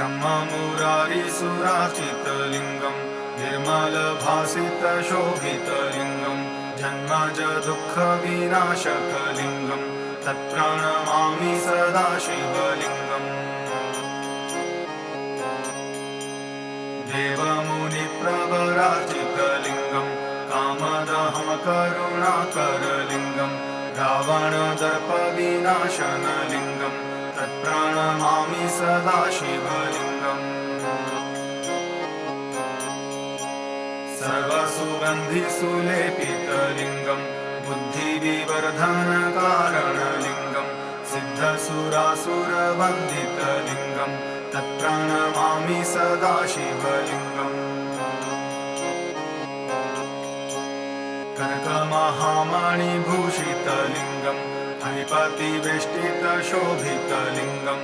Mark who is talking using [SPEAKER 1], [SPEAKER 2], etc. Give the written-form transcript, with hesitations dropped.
[SPEAKER 1] ब्रह्ममुरारिसुराचितलिङ्गं निर्मलभासितशोभितलिङ्गं जन्मज दुःखविनाशकलिङ्गं तत्प्रणमामि सदा शिवलिङ्गम् देवमुनिप्रवराचितलिङ्गं कामदहमकरुणाकरलिङ्गं रावणदर्पविनाशनलिङ्गं तत्प्रणमामि सदा शिवलिङ्गम् सर्वसुगन्धिसुलेपितलिङ्गं बुद्धिविवर्धनकारणलिङ्गं सिद्धसुरासुरवन्दितलिङ्गं तत्प्रणमामि सदा शिवलिङ्गम् कनकमहामणिभूषितलिङ्गं फणिपतिवेष्टितशोभितलिङ्गं